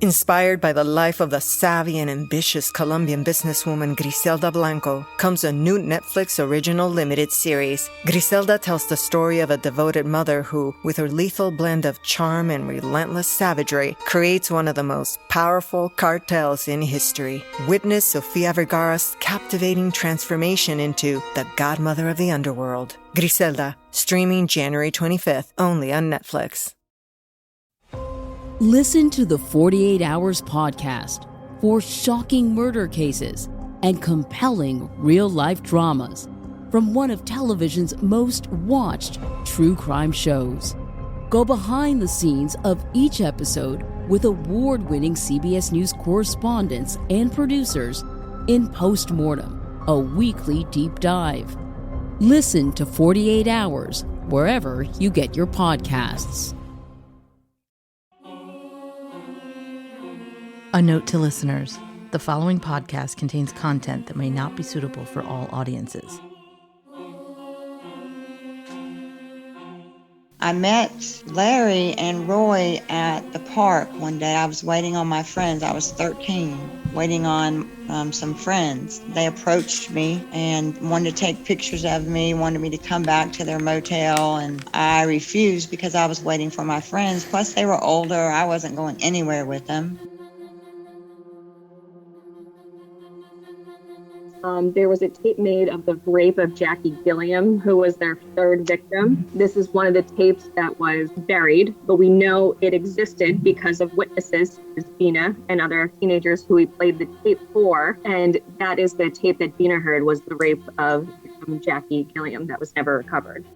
Inspired by the life of the savvy and ambitious Colombian businesswoman Griselda Blanco comes a new Netflix original limited series. Griselda tells the story of a devoted mother who, with her lethal blend of charm and relentless savagery, creates one of the most powerful cartels in history. Witness Sofia Vergara's captivating transformation into the godmother of the underworld. Griselda, streaming January 25th, only on Netflix. Listen to the 48 Hours podcast for shocking murder cases and compelling real-life dramas from one of television's most watched true crime shows. Go behind the scenes of each episode with award-winning CBS News correspondents and producers in Postmortem, a weekly deep dive. Listen to 48 Hours wherever you get your podcasts. A note to listeners, the following podcast contains content that may not be suitable for all audiences. I met Larry and Roy at the park one day. I was waiting on my friends. I was 13, waiting on some friends. They approached me and wanted to take pictures of me, wanted me to come back to their motel, and I refused because I was waiting for my friends. Plus, they were older. I wasn't going anywhere with them. There was a tape made of the rape of Jackie Gilliam, who was their third victim. This is one of the tapes that was buried, but we know it existed because of witnesses, DENA and other teenagers who we played the tape for. And that is the tape that DENA heard was the rape of Jackie Gilliam that was never recovered.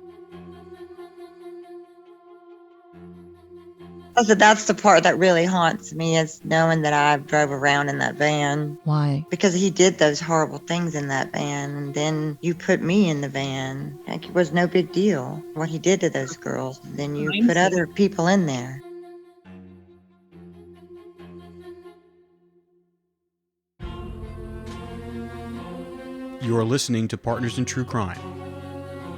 So that's the part that really haunts me, is knowing that I drove around in that van. Why? Because he did those horrible things in that van, and then you put me in the van. Like, it was no big deal what he did to those girls. And then you put other people in there. You are listening to Partners in True Crime.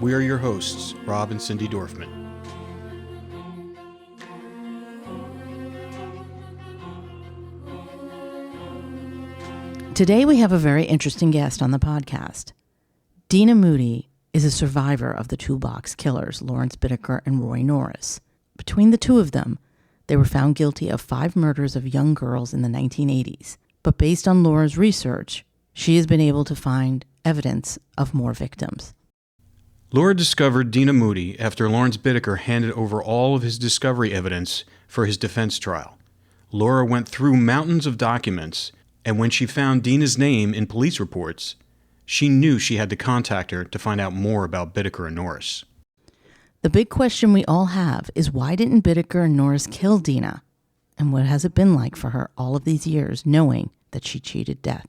We are your hosts, Rob and Cindy Dorfman. Today we have a very interesting guest on the podcast. DENA Moody is a survivor of the TOOLBOX killers, Laurence BITTAKER and Roy Norris. Between the two of them, they were found guilty of 5 murders of young girls in the 1980s. But based on Laura's research, she has been able to find evidence of more victims. Laura discovered DENA Moody after Laurence BITTAKER handed over all of his discovery evidence for his defense trial. Laura went through mountains of documents, and when she found DENA's name in police reports, she knew she had to contact her to find out more about BITTAKER and Norris. The big question we all have is, why didn't BITTAKER and Norris kill DENA? And what has it been like for her all of these years knowing that she cheated death?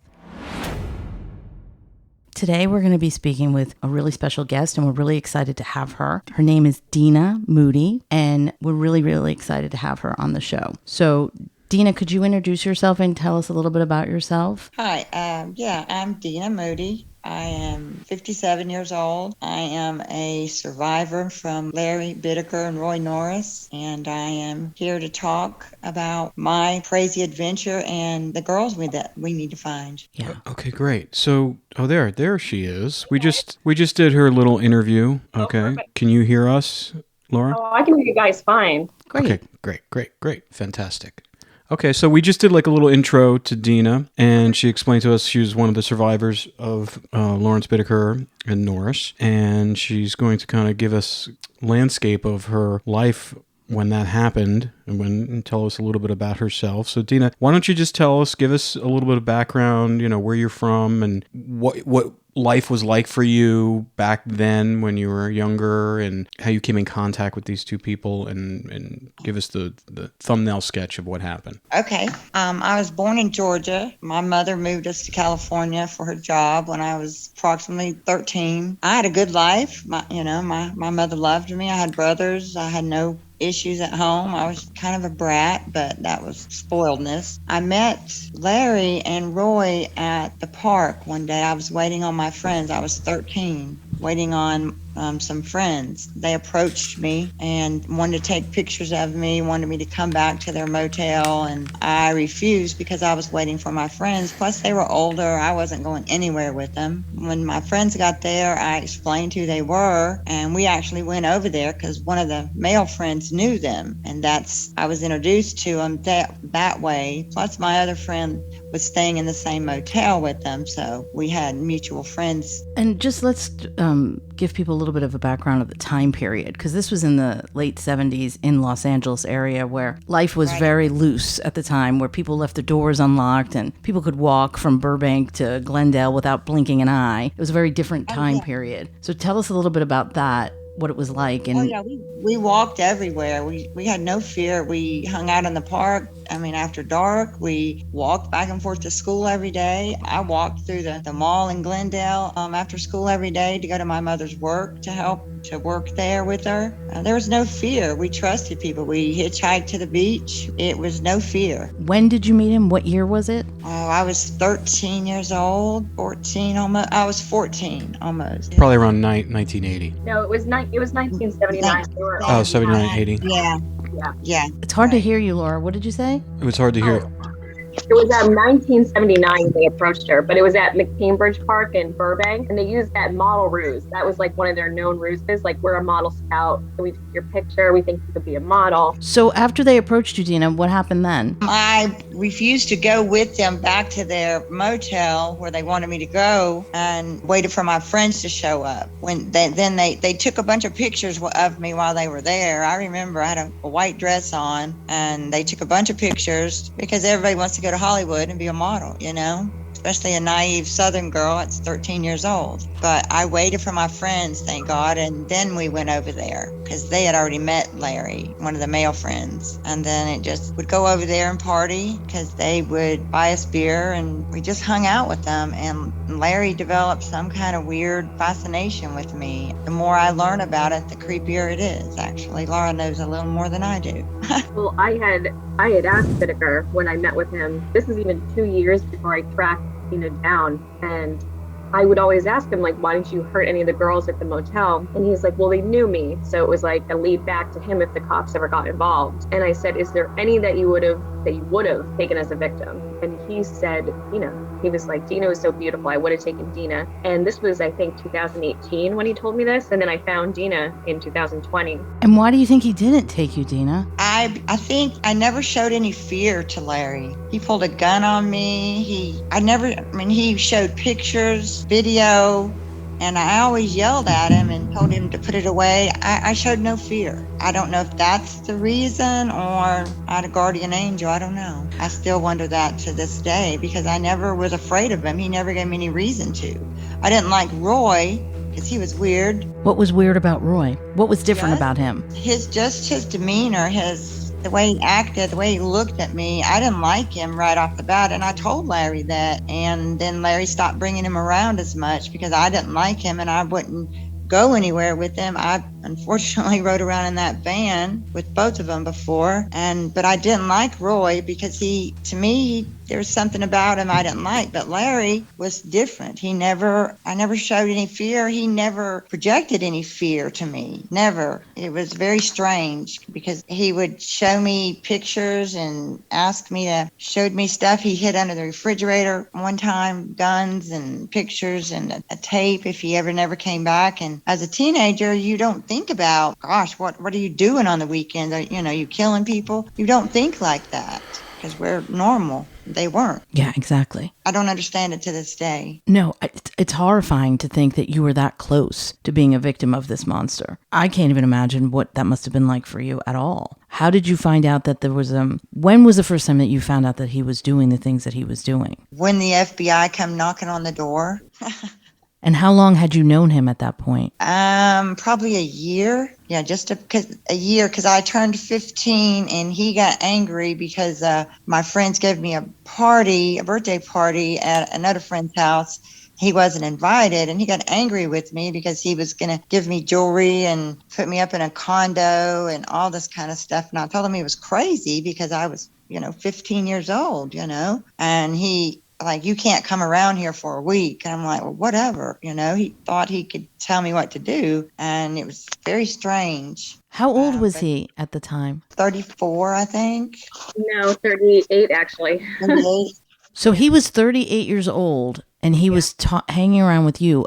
Today we're going to be speaking with a really special guest, and we're really excited to have her. Her name is DENA Moody, and we're really, really excited to have her on the show. So DENA, could you introduce yourself and tell us a little bit about yourself? Hi, I'm DENA Moody. I am 57 years old. I am a survivor from Larry BITTAKER and Roy Norris, and I am here to talk about my crazy adventure and the girls that we need to find. Yeah. Okay, great. So, there she is. We just did her little interview. Okay. Can you hear us, Laura? Oh, I can hear you guys fine. Great. Okay, great. Fantastic. Okay, so we just did like a little intro to DENA, and she explained to us she was one of the survivors of Laurence BITTAKER and Norris, and she's going to kind of give us landscape of her life when that happened, and tell us a little bit about herself. So DENA, why don't you just give us a little bit of background, where you're from, and what life was like for you back then when you were younger, and how you came in contact with these two people, and give us the thumbnail sketch of what happened. Okay. I was born in Georgia. My mother moved us to California for her job when I was approximately 13. I had a good life. My mother loved me. I had brothers. I had no issues at home. I was kind of a brat, but that was spoiledness. I met Larry and Roy at the park one day. I was waiting on my friends. I was 13, waiting on some friends. They approached me and wanted to take pictures of me, wanted me to come back to their motel, and I refused because I was waiting for my friends. Plus, they were older. I wasn't going anywhere with them. When my friends got there, I explained who they were, and we actually went over there because one of the male friends knew them, and I was introduced to them that way. Plus, my other friend was staying in the same motel with them, so we had mutual friends. And just let's give people a little bit of a background of the time period, because this was in the late 70s in Los Angeles area where life was very loose at the time, where people left their doors unlocked and people could walk from Burbank to Glendale without blinking an eye. It was a very different time period. So tell us a little bit about that, what it was like. And we walked everywhere. We had no fear. We hung out in the park. After dark, we walked back and forth to school every day. I walked through the mall in Glendale after school every day to go to my mother's work to work there with her. There was no fear. We trusted people. We hitchhiked to the beach. It was no fear. When did you meet him? What year was it? Oh, I was 13 years old, 14 almost. I was 14 almost. Probably around 1980. No, it was 1979. Oh, 79, 80. Yeah. It's hard to hear you, Laura. What did you say? It was hard to hear. It was at 1979 they approached her, but it was at McCambridge Park in Burbank, and they used that model ruse. That was like one of their known ruses, like, we're a model scout, so we took your picture, we think you could be a model. So after they approached you, Dena, what happened then? I refused to go with them back to their motel where they wanted me to go, and waited for my friends to show up. When they took a bunch of pictures of me while they were there. I remember I had a white dress on, and they took a bunch of pictures because everybody wants to go to Hollywood and be a model, especially a naive Southern girl at 13 years old. But I waited for my friends, thank God, and then we went over there because they had already met Larry, one of the male friends. And then it just would go over there and party because they would buy us beer, and we just hung out with them. And Larry developed some kind of weird fascination with me. The more I learn about it, the creepier it is, actually. Laura knows a little more than I do. Well, I had asked BITTAKER when I met with him. This is even 2 years before I tracked Dena down, and I would always ask him, like, why didn't you hurt any of the girls at the motel? And he's like, well, they knew me. So it was like a lead back to him if the cops ever got involved. And I said, is there any that you would have taken as a victim? And he said, he was like, Dena was so beautiful, I would have taken Dena. And this was, I think, 2018 when he told me this. And then I found Dena in 2020. And why do you think he didn't take you, Dena? I think I never showed any fear to Larry. He pulled a gun on me. He showed pictures, video, and I always yelled at him and told him to put it away. I showed no fear. I don't know if that's the reason, or I had a guardian angel. I don't know. I still wonder that to this day because I never was afraid of him. He never gave me any reason to. I didn't like Roy because he was weird. What was weird about Roy? What was different about him? His demeanor, the way he acted, the way he looked at me, I didn't like him right off the bat. And I told Larry that. And then Larry stopped bringing him around as much because I didn't like him and I wouldn't go anywhere with him. I unfortunately rode around in that van with both of them before. But I didn't like Roy because to me, there was something about him I didn't like. But Larry was different. I never showed any fear. He never projected any fear to me. Never. It was very strange because he would show me pictures and showed me stuff he hid under the refrigerator one time, guns and pictures and a tape if he never came back. And as a teenager, you don't think about, gosh, what are you doing on the weekends? You killing people? You don't think like that because we're normal. They weren't. Yeah, exactly. I don't understand it to this day. No, it's horrifying to think that you were that close to being a victim of this monster. I can't even imagine what that must have been like for you at all. How did you find out that there was when was the first time that you found out that he was doing the things that he was doing? When the FBI come knocking on the door. And how long had you known him at that point? Probably a year. Yeah, a year, because I turned 15 and he got angry because my friends gave me a birthday party at another friend's house. He wasn't invited, and he got angry with me because he was going to give me jewelry and put me up in a condo and all this kind of stuff. And I told him he was crazy because I was, 15 years old, and he like, you can't come around here for a week. And I'm like, well, whatever. He thought he could tell me what to do. And it was very strange. How old was he at the time? 34, I think. No, 38, actually. 38. So he was 38 years old, and he was hanging around with you,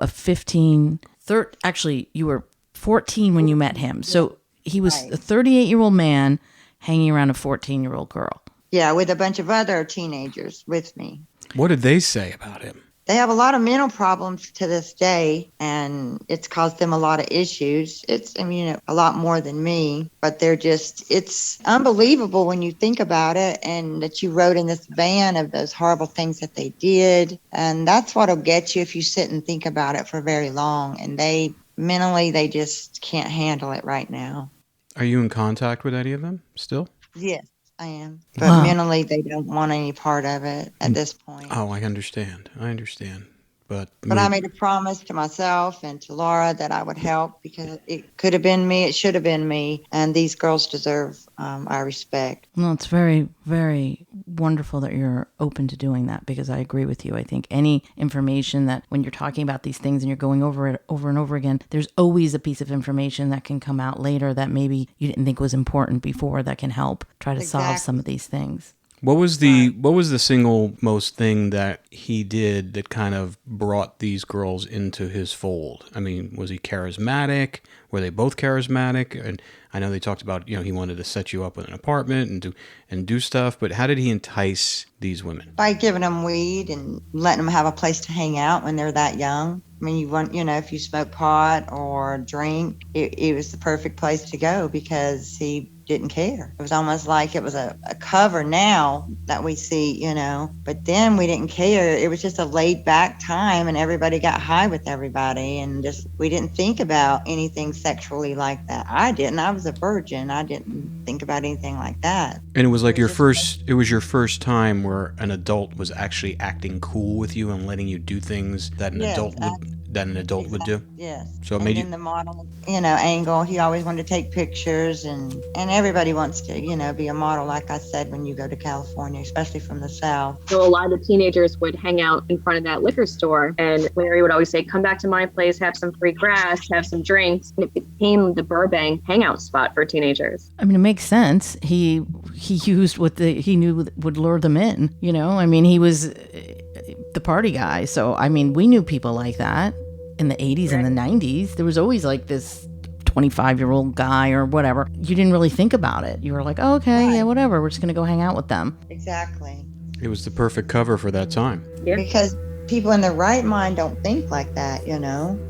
actually, you were 14 when you met him. So he was a 38-year-old man hanging around a 14-year-old girl. Yeah, with a bunch of other teenagers with me. What did they say about him? They have a lot of mental problems to this day, and it's caused them a lot of issues. A lot more than me, but it's unbelievable when you think about it, and that you wrote in this van of those horrible things that they did. And that's what'll get you if you sit and think about it for very long. And they just can't handle it right now. Are you in contact with any of them still? Yes, I am. But mentally, they don't want any part of it at this point. Oh, I understand. But I made a promise to myself and to Laura that I would help, because it could have been me, it should have been me, and these girls deserve our respect. Well, it's very, very wonderful that you're open to doing that, because I agree with you. I think any information that, when you're talking about these things and you're going over it over and over again, there's always a piece of information that can come out later that maybe you didn't think was important before, that can help try to solve some of these things. What was the single most thing that he did that kind of brought these girls into his fold? I mean, was he charismatic? Were they both charismatic? And I know they talked about, he wanted to set you up with an apartment and do stuff, but how did he entice these women? By giving them weed and letting them have a place to hang out when they're that young. I mean, if you smoke pot or drink, it was the perfect place to go, because he didn't care. It was almost like it was a cover now that we see, but then we didn't care. It was just a laid back time, and everybody got high with everybody, and we didn't think about anything sexually like that. I didn't. I was a virgin. I didn't think about anything like that. And it was like your first time where an adult was actually acting cool with you and letting you do things that an adult would do. Yes. So it made you in the model, angle. He always wanted to take pictures, and everybody wants to, be a model, like I said, when you go to California, especially from the South. So a lot of the teenagers would hang out in front of that liquor store, and Larry would always say, come back to my place, have some free grass, have some drinks. And it became the Burbank hangout spot for teenagers. I mean, it makes sense. He used what he knew would lure them in, I mean, he was the party guy. So, I mean, we knew people like that in the 80s and the 90s. There was always like this 25-year-old guy or whatever. You didn't really think about it. You were like, oh, okay, yeah, whatever. We're just going to go hang out with them. Exactly. It was the perfect cover for that time. Yeah. Because people in their right mind don't think like that,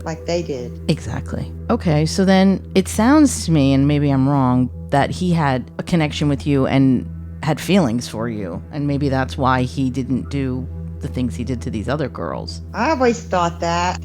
like they did. Exactly. Okay, so then it sounds to me, and maybe I'm wrong, that he had a connection with you and had feelings for you. And maybe that's why he didn't do the things he did to these other girls. I always thought that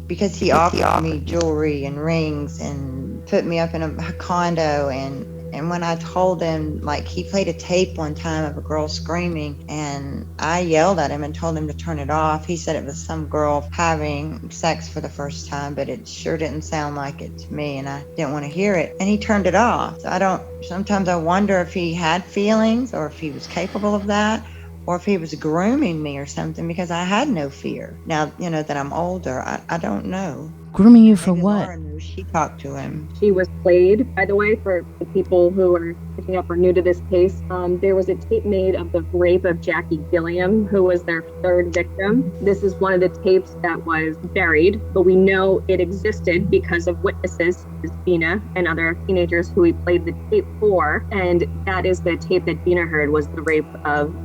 because he offered me jewelry and rings and put me up in a condo, and when I told him, like, he played a tape one time of a girl screaming, and I yelled at him and told him to turn it off. He said it was some girl having sex for the first time, but it sure didn't sound like it to me, and I didn't want to hear it, and he turned it off. So sometimes I wonder if he had feelings, or if he was capable of that, or if he was grooming me or something, because I had no fear. Now, that I'm older, I don't know. Grooming you for Maybe what? Laura knew. She talked to him. She was played, by the way, for the people who are picking up or new to this case. There was a tape made of the rape of Jackie Gilliam, who was their third victim. This is one of the tapes that was buried, but we know it existed because of witnesses, DENA and other teenagers who he played the tape for. And that is the tape that DENA heard was the rape of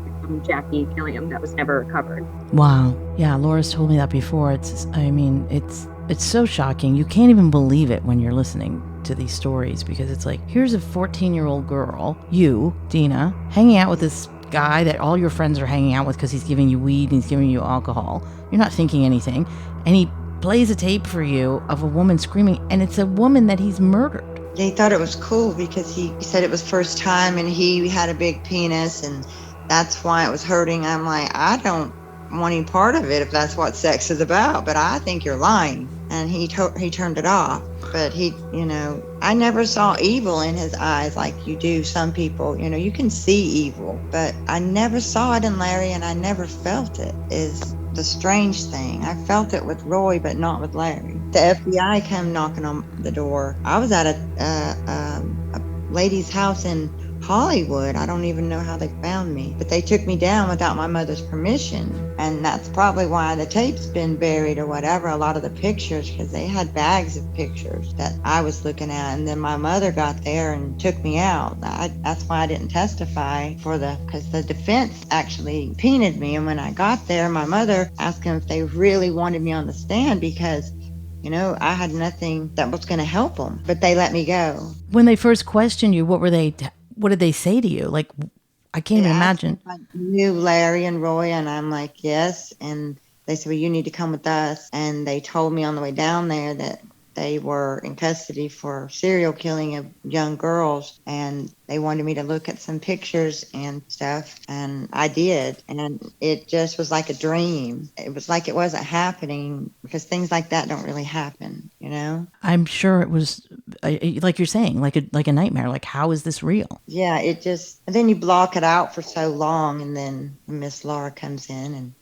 Jackie Gilliam that was never recovered. Wow. Yeah, Laura's told me that before. It's so shocking. You can't even believe it when you're listening to these stories, because it's like, here's a 14-year-old girl, you, DENA, hanging out with this guy that all your friends are hanging out with because he's giving you weed and he's giving you alcohol. You're not thinking anything. And he plays a tape for you of a woman screaming, and it's a woman that he's murdered. He thought it was cool because he said it was first time and he had a big penis, and that's why it was hurting. I'm like, I don't wanting part of it if that's what sex is about, but I think you're lying. And he turned it off. But I never saw evil in his eyes like you do some people. You can see evil, but I never saw it in Larry, and I never felt it, is the strange thing. I felt it with Roy, but not with Larry. The FBI came knocking on the door. I was at a lady's house in Hollywood. I don't even know how they found me, but they took me down without my mother's permission. And that's probably why the tape's been buried or whatever, a lot of the pictures, because they had bags of pictures that I was looking at. And then my mother got there and took me out. That's why I didn't testify because the defense actually subpoenaed me. And when I got there, my mother asked them if they really wanted me on the stand, because I had nothing that was going to help them, but they let me go. When they first questioned you, what did they say to you? Like, I can't even imagine. I knew Larry and Roy, and I'm like, yes. And they said, well, you need to come with us. And they told me on the way down there that they were in custody for serial killing of young girls. And they wanted me to look at some pictures and stuff. And I did. And it just was like a dream. It was like it wasn't happening, because things like that don't really happen, I'm sure it was, like you're saying, like a nightmare. Like, how is this real? Yeah, and then you block it out for so long, and then Miss Laura comes in and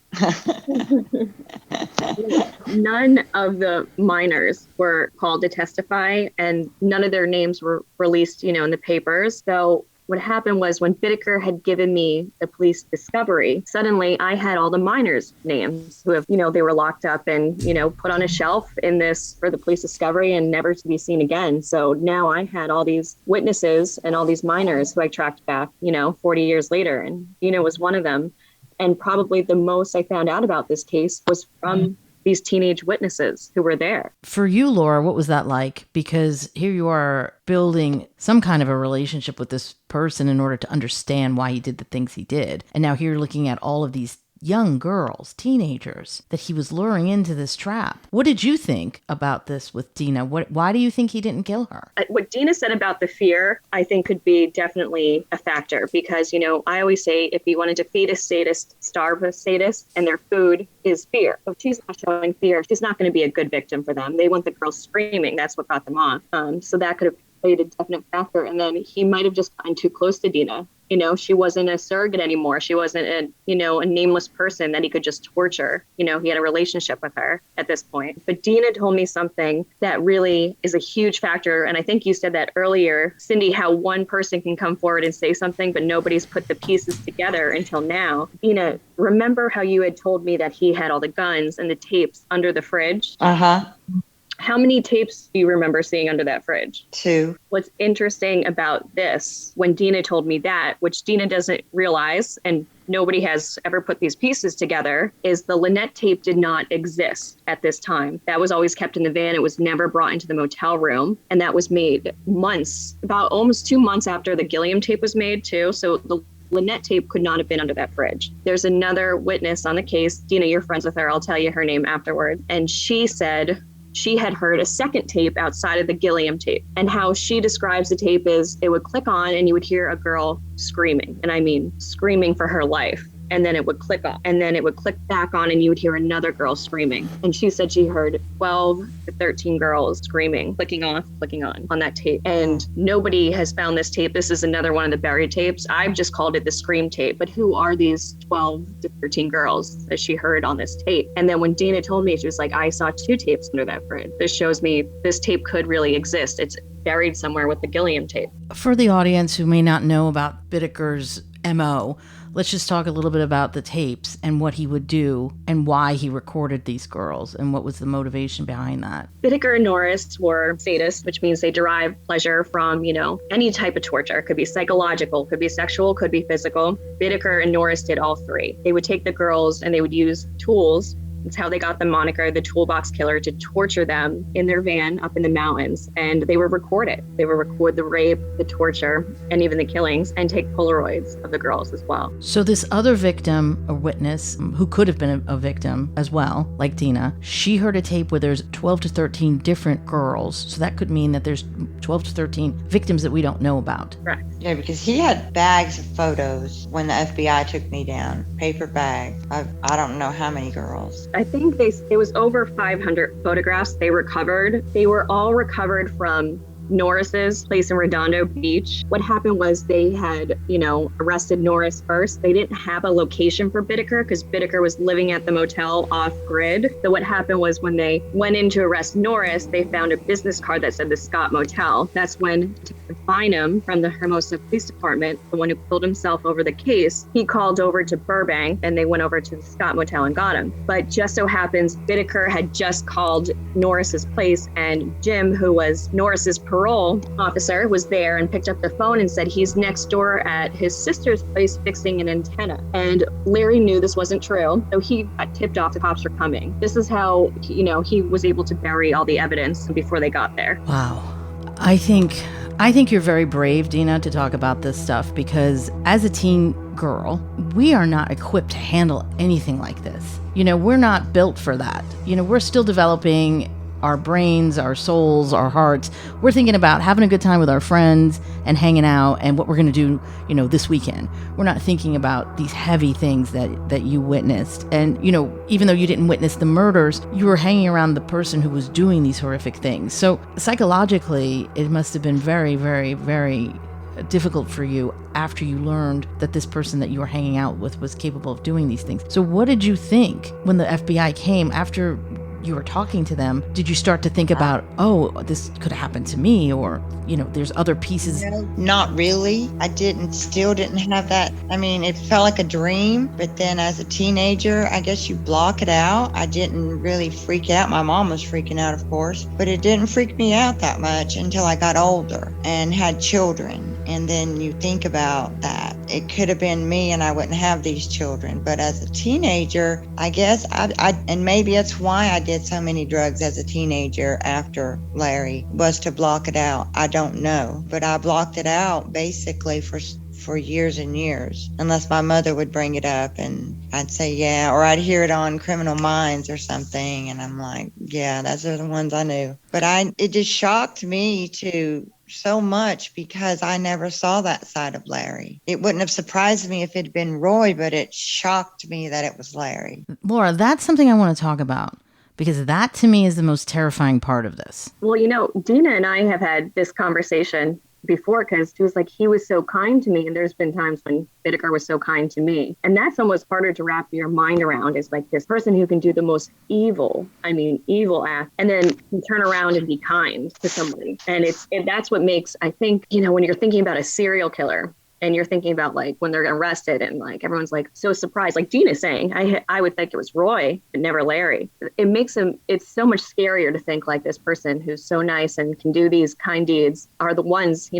None of the minors were called to testify, and none of their names were released, in the papers. So what happened was, when BITTAKER had given me the police discovery, suddenly I had all the minors' names who have, they were locked up and, put on a shelf for the police discovery and never to be seen again. So now I had all these witnesses and all these minors who I tracked back, 40 years later, and Dena was one of them. And probably the most I found out about this case was from these teenage witnesses who were there. For you, Laura, what was that like? Because here you are building some kind of a relationship with this person in order to understand why he did the things he did. And now here you're looking at all of these young girls, teenagers, that he was luring into this trap. What did you think about this with Dena? Why do you think he didn't kill her? What Dena said about the fear, I think, could be definitely a factor, because, I always say, if you wanted to feed a sadist, starve a sadist, and their food is fear. If she's not showing fear, she's not going to be a good victim for them. They want the girls screaming. That's what got them off. So that could have played a definite factor. And then he might have just gotten too close to Dena. She wasn't a surrogate anymore. She wasn't a nameless person that he could just torture. He had a relationship with her at this point. But Dena told me something that really is a huge factor. And I think you said that earlier, Cindy, how one person can come forward and say something, but nobody's put the pieces together until now. Dena, remember how you had told me that he had all the guns and the tapes under the fridge? Uh-huh. How many tapes do you remember seeing under that fridge? 2. What's interesting about this, when Dena told me that, which Dena doesn't realize, and nobody has ever put these pieces together, is the Lynette tape did not exist at this time. That was always kept in the van. It was never brought into the motel room. And that was made about almost 2 months after the Gilliam tape was made too. So the Lynette tape could not have been under that fridge. There's another witness on the case. Dena, you're friends with her. I'll tell you her name afterward. And she said she had heard a second tape outside of the Gilliam tape. And how she describes the tape is it would click on and you would hear a girl screaming. And I mean screaming for her life. And then it would click off. And then it would click back on and you would hear another girl screaming. And she said she heard 12 to 13 girls screaming, clicking off, clicking on that tape. And nobody has found this tape. This is another one of the buried tapes. I've just called it the scream tape. But who are these 12 to 13 girls that she heard on this tape? And then when Dena told me, she was like, I saw 2 tapes under that fridge. This shows me this tape could really exist. It's buried somewhere with the Gilliam tape. For the audience who may not know about BITTAKER's MO, let's just talk a little bit about the tapes and what he would do and why he recorded these girls and what was the motivation behind that. BITTAKER and Norris were sadists, which means they derive pleasure from, any type of torture. It could be psychological, could be sexual, could be physical. BITTAKER and Norris did all 3. They would take the girls and they would use tools It's how they got the moniker, the Toolbox Killer, to torture them in their van up in the mountains. And they would record it. They would record the rape, the torture, and even the killings, and take Polaroids of the girls as well. So this other victim, a witness, who could have been a victim as well, like Dena, she heard a tape where there's 12 to 13 different girls. So that could mean that there's 12 to 13 victims that we don't know about. Correct. Yeah, because he had bags of photos when the FBI took me down. Paper bags. I don't know how many girls. I think it was over 500 photographs they recovered. They were all recovered from Norris's place in Redondo Beach. What happened was they had, arrested Norris first. They didn't have a location for Bittaker because Bittaker was living at the motel off grid. So what happened was when they went in to arrest Norris, they found a business card that said the Scott Motel. That's when Bynum from the Hermosa Police Department, the one who killed himself over the case, he called over to Burbank and they went over to the Scott Motel and got him. But just so happens Bittaker had just called Norris's place, and Jim, who was Norris's parole officer, was there and picked up the phone and said he's next door at his sister's place fixing an antenna. And Larry knew this wasn't true, so he got tipped off the cops were coming. This is how, he was able to bury all the evidence before they got there. Wow. I think you're very brave, Dena, to talk about this stuff, because as a teen girl, we are not equipped to handle anything like this. We're not built for that. We're still developing our brains, our souls, our hearts. We're thinking about having a good time with our friends and hanging out and what we're going to do, this weekend. We're not thinking about these heavy things that you witnessed. And, even though you didn't witness the murders, you were hanging around the person who was doing these horrific things. So psychologically, it must have been very, very, very difficult for you after you learned that this person that you were hanging out with was capable of doing these things. So what did you think when the FBI came after you were talking to them? Did you start to think about, this could happen to me, or there's other pieces? No, not really. I still didn't have that. It felt like a dream, but then as a teenager, I guess you block it out. I didn't really freak out. My mom was freaking out, of course, but it didn't freak me out that much until I got older and had children. And then you think about that. It could have been me and I wouldn't have these children. But as a teenager, I guess and maybe that's why I did so many drugs as a teenager after Larry, was to block it out. I don't know. But I blocked it out basically for years and years, unless my mother would bring it up and I'd say, yeah, or I'd hear it on Criminal Minds or something. And I'm like, yeah, those are the ones I knew. But it just shocked me so much because I never saw that side of Larry. It wouldn't have surprised me if it'd been Roy, but it shocked me that it was Larry. Laura, that's something I want to talk about, because that to me is the most terrifying part of this. Well, Dena and I have had this conversation before, because she was like, he was so kind to me. And there's been times when Bittaker was so kind to me. And that's almost harder to wrap your mind around, is like this person who can do the most evil act and then can turn around and be kind to somebody. And that's what makes, I think, when you're thinking about a serial killer, and you're thinking about like when they're arrested and like everyone's like so surprised, like Dena's saying, I would think it was Roy, but never Larry. It makes it's so much scarier to think like this person who's so nice and can do these kind deeds are the ones,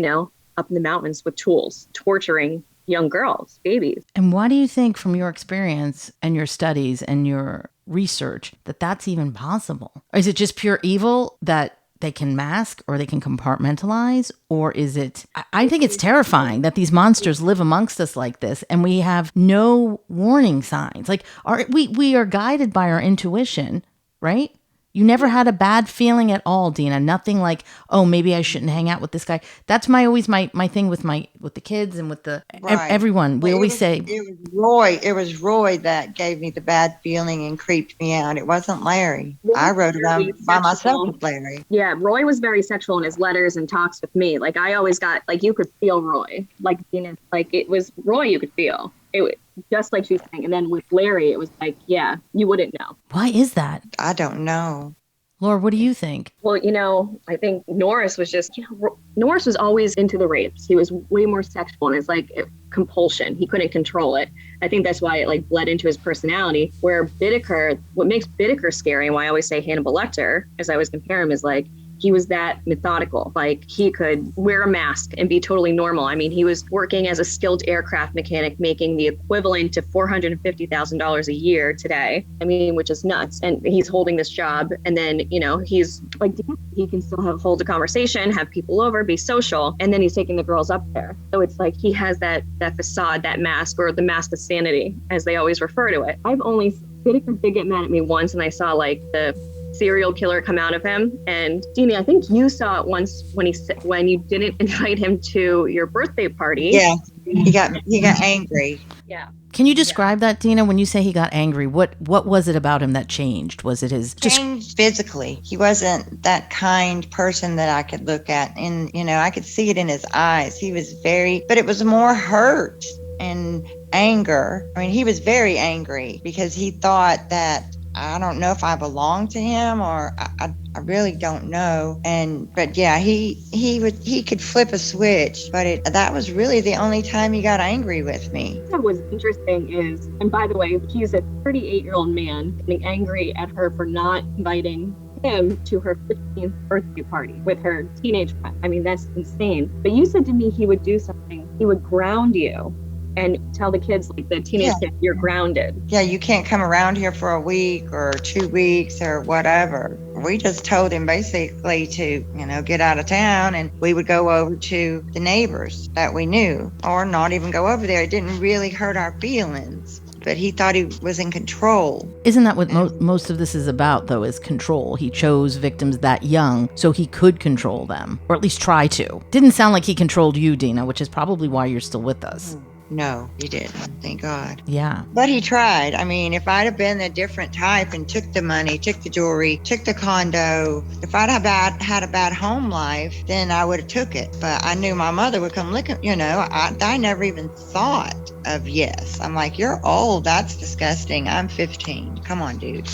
up in the mountains with tools, torturing young girls, babies. And why do you think, from your experience and your studies and your research, that that's even possible? Is it just pure evil that they can mask or they can compartmentalize? Or is it, I think it's terrifying that these monsters live amongst us like this and we have no warning signs. Like we are guided by our intuition, right? You never had a bad feeling at all, Dena. Nothing like, oh, maybe I shouldn't hang out with this guy. That's always my thing with the kids and with everyone. We always say it was Roy that gave me the bad feeling and creeped me out. It wasn't Larry. I wrote it down by myself with Larry. Yeah, Roy was very sexual in his letters and talks with me. Like I always got, like, you could feel Roy. Like Dena, like it was Roy you could feel. It was just like she was saying. And then with Larry, it was like, yeah, you wouldn't know. Why is that? I don't know. Laura, what do you think? Well, I think Norris was just, Norris was always into the rapes. He was way more sexual, and it's like compulsion. He couldn't control it. I think that's why it like bled into his personality. Where Bittaker, what makes Bittaker scary, and why I always say Hannibal Lecter, as I always compare him, is like, he was that methodical. Like, he could wear a mask and be totally normal. I mean, he was working as a skilled aircraft mechanic, making the equivalent to $450,000 a year today. I mean, which is nuts. And he's holding this job. And then, you know, he's like, he can still hold a conversation, have people over, be social. And then he's taking the girls up there. So it's like he has that facade, that mask, or the mask of sanity, as they always refer to it. Bittaker did get mad at me once, and I saw like the serial killer come out of him. And Jeannie, I think you saw it once when you didn't invite him to your birthday party. Yeah, he got angry. Yeah. Can you describe that, Dena? When you say he got angry, what was it about him that changed? Was it his changed physically? He wasn't that kind person that I could look at, and you know, I could see it in his eyes. He was but it was more hurt and anger. I mean, he was very angry because he thought that, I don't know if I belong to him, or I really don't know. But yeah, he could flip a switch, but that was really the only time he got angry with me. What was interesting is, and by the way, he's a 38-year-old man getting angry at her for not inviting him to her 15th birthday party with her teenage friend. I mean, that's insane. But you said to me he would do something. He would ground you and tell the kids, like the teenage kids, you're grounded. Yeah, you can't come around here for a week or 2 weeks or whatever. We just told him basically to, you know, get out of town, and we would go over to the neighbors that we knew, or not even go over there. It didn't really hurt our feelings, but he thought he was in control. Isn't that what most of this is about, though, is control? He chose victims that young so he could control them, or at least try to. Didn't sound like he controlled you, Dena, which is probably why you're still with us. No, he didn't. Thank God. Yeah. But he tried. I mean, if I'd have been a different type and took the money, took the jewelry, took the condo, if I'd have had a bad home life, then I would have took it. But I knew my mother would come look at, you know, I never even thought of yes. I'm like, you're old. That's disgusting. I'm 15. Come on, dude.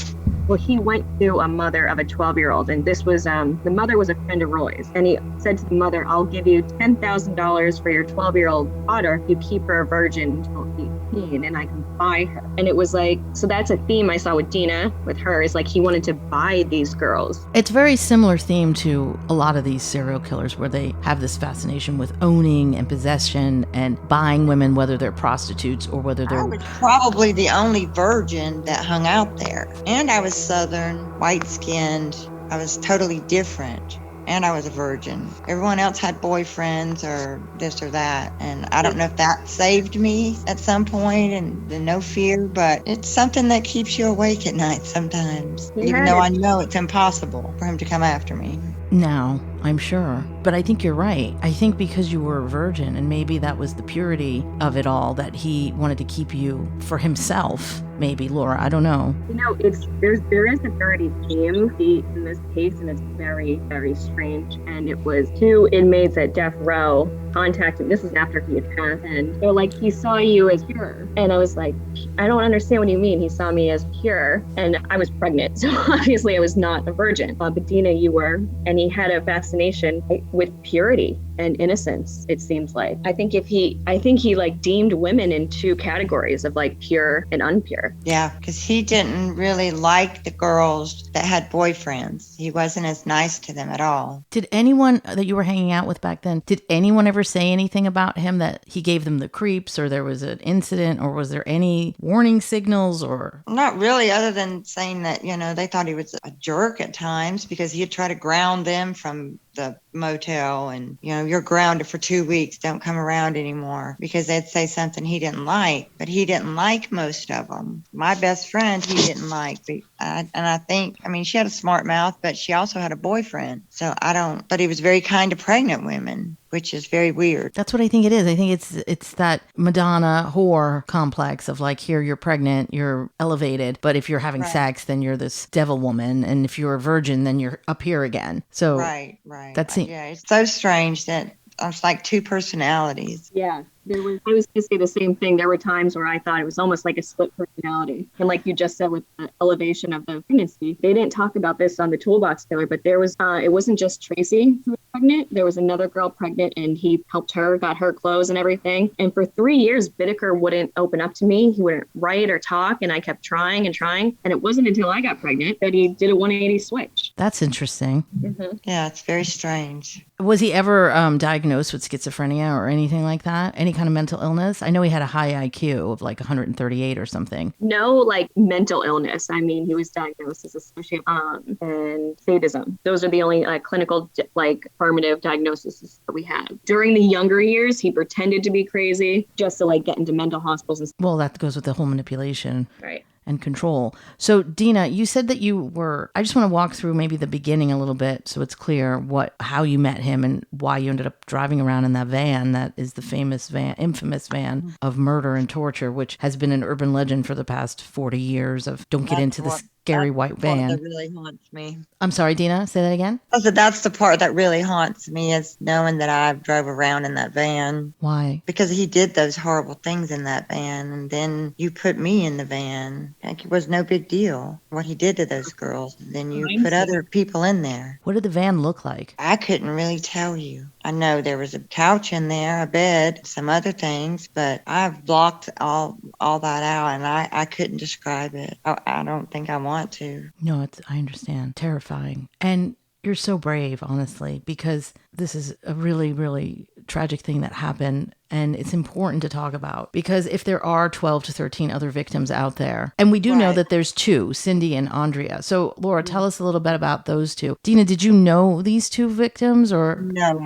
Well, he went to a mother of a 12-year-old, and this was, the mother was a friend of Roy's, and he said to the mother, I'll give you $10,000 for your 12-year-old daughter if you keep her a virgin until 18, and I can buy her. And it was like, so that's a theme I saw with Dena, with her, is like he wanted to buy these girls. It's very similar theme to a lot of these serial killers, where they have this fascination with owning and possession and buying women, whether they're prostitutes or whether they're... I was probably the only virgin that hung out there. And I was Southern, white-skinned. I was totally different. And I was a virgin. Everyone else had boyfriends or this or that. And I don't know if that saved me at some point, and the no fear, but it's something that keeps you awake at night sometimes. Even though I know it's impossible for him to come after me. Now, I'm sure. But I think you're right. I think because you were a virgin, and maybe that was the purity of it all, that he wanted to keep you for himself. Maybe, Laura, I don't know. You know, there is a dirty theme in this case, and it's very, very strange. And it was 2 inmates at death row contacted. This is after he had passed, and they're like, he saw you as pure. And I was like, I don't understand what you mean. He saw me as pure, and I was pregnant, so obviously I was not a virgin. But Dena, you were, and he had a fascination with purity and innocence, it seems like. I think he like deemed women in 2 categories of like pure and unpure. Yeah, because he didn't really like the girls that had boyfriends. He wasn't as nice to them at all. Did anyone that you were hanging out with back then, did anyone ever say anything about him, that he gave them the creeps, or there was an incident, or was there any warning signals? Or not really, other than saying that, you know, they thought he was a jerk at times because he'd try to ground them from the motel, and, you know, you're grounded for 2 weeks, don't come around anymore, because they'd say something he didn't like. But he didn't like most of them. My best friend he didn't like, and I think, I mean, she had a smart mouth, but she also had a boyfriend. So but he was very kind to pregnant women, which is very weird. That's what I think it is. I think it's that Madonna whore complex of like, here, you're pregnant, you're elevated, but if you're having sex, then you're this devil woman, and if you're a virgin, then you're up here again. So right. That's it. Yeah, it's so strange that it's like 2 personalities. Yeah. I was going to say the same thing. There were times where I thought it was almost like a split personality. And like you just said with the elevation of the pregnancy, they didn't talk about this on the Toolbox Killer, but there was, it wasn't just Tracy who was pregnant. There was another girl pregnant and he helped her, got her clothes and everything. And for 3 years, Bittaker wouldn't open up to me. He wouldn't write or talk. And I kept trying and trying. And it wasn't until I got pregnant that he did a 180 switch. That's interesting. Mm-hmm. Yeah, it's very strange. Was he ever diagnosed with schizophrenia or anything like that? Any kind of mental illness? I know he had a high IQ of like 138 or something. No, like mental illness. I mean, he was diagnosed as a sociopath and sadism. Those are the only clinical, like affirmative diagnoses that we have. During the younger years, he pretended to be crazy just to like get into mental hospitals. And Well, that goes with the whole manipulation. right. And control. So, Dena, you said that you were, I just want to walk through maybe the beginning a little bit so it's clear how you met him and why you ended up driving around in that van that is the infamous van of murder and torture, which has been an urban legend for the past 40 years of don't get into the scary white van. That really haunts me. I'm sorry, Dena, say that again? I said that's the part that really haunts me is knowing that I drove around in that van. Why? Because he did those horrible things in that van, and then you put me in the van. Like it was no big deal what he did to those girls. Then you put other people in there. What did the van look like? I couldn't really tell you. I know there was a couch in there, a bed, some other things, but I've blocked all that out, and I couldn't describe it. I don't think I want to. No, I understand. Terrifying. And you're so brave, honestly, because this is a really, really tragic thing that happened. And it's important to talk about because if there are 12 to 13 other victims out there, and we do know that there's two, Cindy and Andrea. So, Laura, tell us a little bit about those two. Dena, did you know these two victims or? No,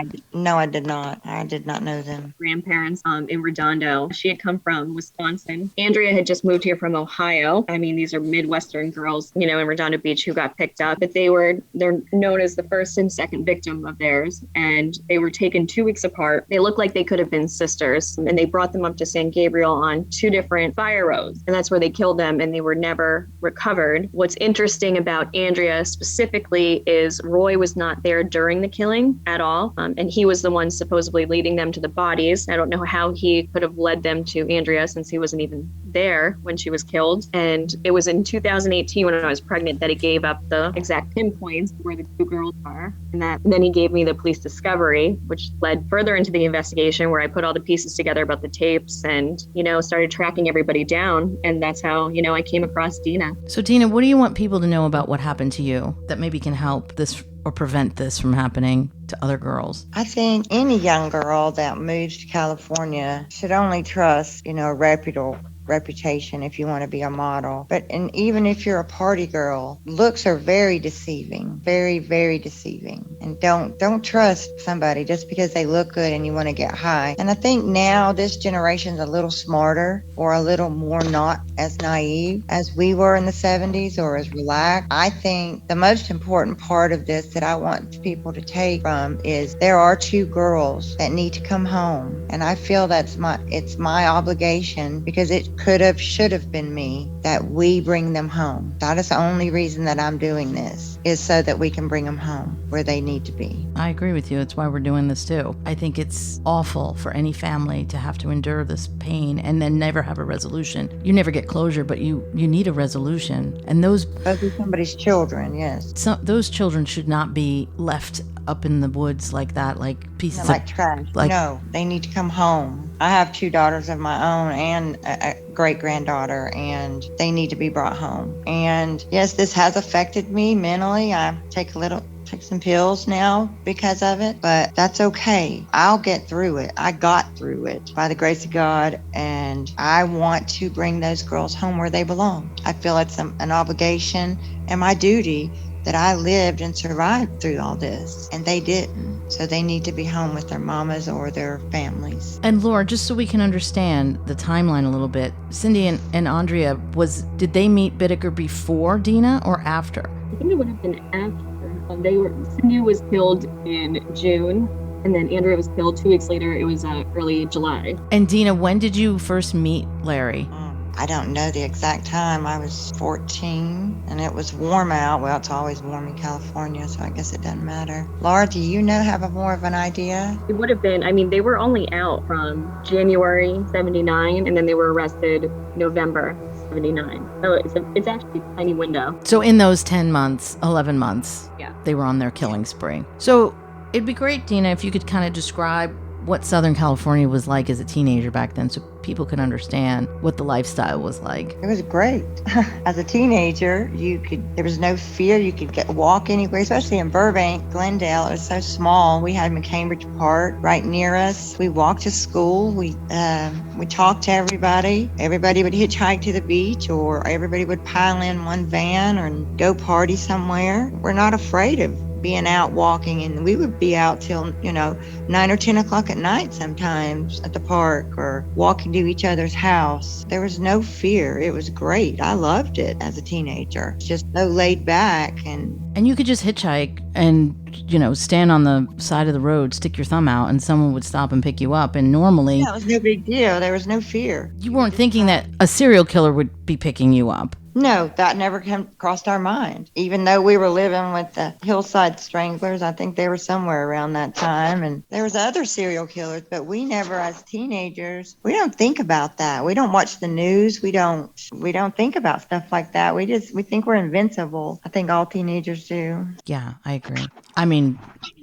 I did not. I did not know them. Grandparents in Redondo. She had come from Wisconsin. Andrea had just moved here from Ohio. I mean, these are Midwestern girls, in Redondo Beach who got picked up. But they're known as the first and second victim of theirs. And they were taken 2 weeks apart. They looked like they could have been sisters. And they brought them up to San Gabriel on 2 different fire roads. And that's where they killed them and they were never recovered. What's interesting about Andrea specifically is Roy was not there during the killing at all. And he was the one supposedly leading them to the bodies. I don't know how he could have led them to Andrea since he wasn't even there when she was killed. And it was in 2018 when I was pregnant that he gave up the exact pinpoints where the 2 girls are. And then he gave me the police discovery, which led further into the investigation where I put all the pieces together about the tapes and, started tracking everybody down. And that's how, I came across Dena. So, Dena, what do you want people to know about what happened to you that maybe can help this or prevent this from happening to other girls? I think any young girl that moves to California should only trust, a reputable reputation if you want to be a model. And even if you're a party girl, looks are very deceiving, very, very deceiving. And don't trust somebody just because they look good and you want to get high. And I think now this generation's a little smarter or a little more not as naive as we were in the 70s or as relaxed. I think the most important part of this that I want people to take from is there are 2 girls that need to come home. And I feel it's my obligation because it should have been me that we bring them home. That is the only reason that I'm doing this is so that we can bring them home where they need to be. I agree with you. It's why we're doing this too. I think it's awful for any family to have to endure this pain and then never have a resolution. You never get closure, but you need a resolution. And those are somebody's children, yes. Those children should not be left up in the woods like that, like pieces like trash. No, they need to come home. I have 2 daughters of my own and a great-granddaughter, and they need to be brought home. And yes, this has affected me mentally. I take some pills now because of it, but that's okay. I'll get through it. I got through it by the grace of God, and I want to bring those girls home where they belong. I feel it's an obligation and my duty that I lived and survived through all this, and they didn't. So they need to be home with their mamas or their families. And Laura, just so we can understand the timeline a little bit, Cindy and Andrea, did they meet Bittaker before Dena or after? I think it would have been after. Cindy was killed in June, and then Andrea was killed 2 weeks later. It was early July. And Dena, when did you first meet Larry? I don't know the exact time. I was 14 and it was warm out. Well, it's always warm in California, so I guess it doesn't matter. Laura, do you have more of an idea? It would have been, they were only out from January 79, and then they were arrested November 79. So it's actually a tiny window. So in those 10 months, 11 months, Yeah. they were on their killing spree. So it'd be great, Dena, if you could kind of describe what Southern California was like as a teenager back then so people can understand what the lifestyle was like. It was great. As a teenager, there was no fear. You could walk anywhere, especially in Burbank, Glendale. It was so small. We had McCambridge Park right near us. We walked to school. We talked to everybody. Everybody would hitchhike to the beach, or everybody would pile in one van or go party somewhere. We're not afraid of being out walking, and we would be out till 9 or 10 o'clock at night sometimes at the park, or walking to each other's house. There was no fear. It was great. I loved it as a teenager. Just so laid back, and you could just hitchhike and stand on the side of the road, stick your thumb out, and someone would stop and pick you up. And normally it was no big deal. There was no fear. You weren't thinking that a serial killer would be picking you up. No, that never crossed our mind. Even though we were living with the Hillside Stranglers, I think they were somewhere around that time, and there was other serial killers, but we never, as teenagers, we don't think about that. We don't watch the news. We don't think about stuff like that. We think we're invincible. I think all teenagers do. Yeah, I agree.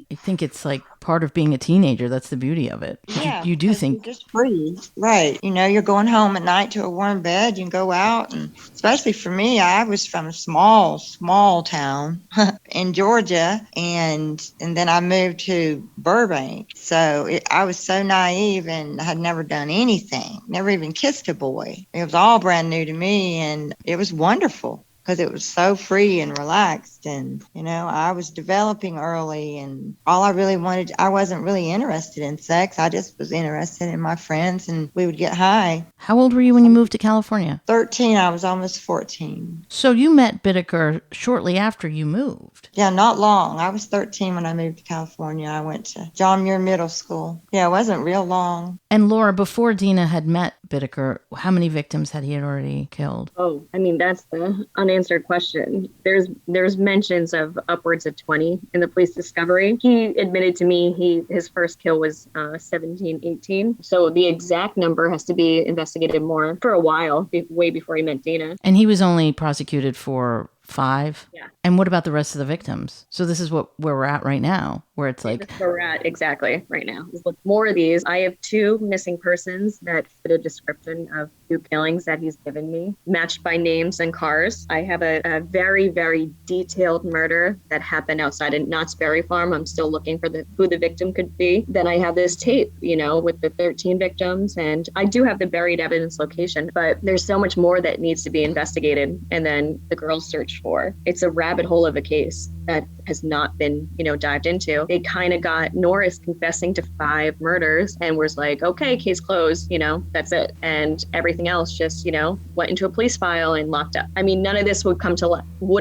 I think it's like part of being a teenager. That's the beauty of it. Yeah, you do think you're just free, right? You're going home at night to a warm bed. You can go out, and especially for me, I was from a small town in Georgia, and then I moved to Burbank. So I was so naive and had never done anything, never even kissed a boy. It was all brand new to me, and it was wonderful, because it was so free and relaxed. And, I was developing early, and all I really wanted, I wasn't really interested in sex. I just was interested in my friends, and we would get high. How old were you when you moved to California? 13. I was almost 14. So you met Bittaker shortly after you moved. Yeah, not long. I was 13 when I moved to California. I went to John Muir Middle School. Yeah, it wasn't real long. And Laura, before Dena had met Bittaker, how many victims had he already killed? Oh, that's the unanswered question. There's mentions of upwards of 20 in the police discovery. He admitted to me his first kill was 17, 18. So the exact number has to be investigated more for a while, way before he met Dena. And he was only prosecuted for 5? Yeah. And what about the rest of the victims? So this is where we're at right now, where it's like... That's where we're at exactly right now. There's more of these. I have 2 missing persons that fit a description of 2 killings that he's given me, matched by names and cars. I have a very, very detailed murder that happened outside of Knott's Berry Farm. I'm still looking for who the victim could be. Then I have this tape, with the 13 victims, and I do have the buried evidence location, but there's so much more that needs to be investigated, and then the girls search for. It's a rabbit hole of a case that has not been, dived into. They kind of got Norris confessing to 5 murders and was like, okay, case closed, that's it. And everything else just, went into a police file and locked up. None of this would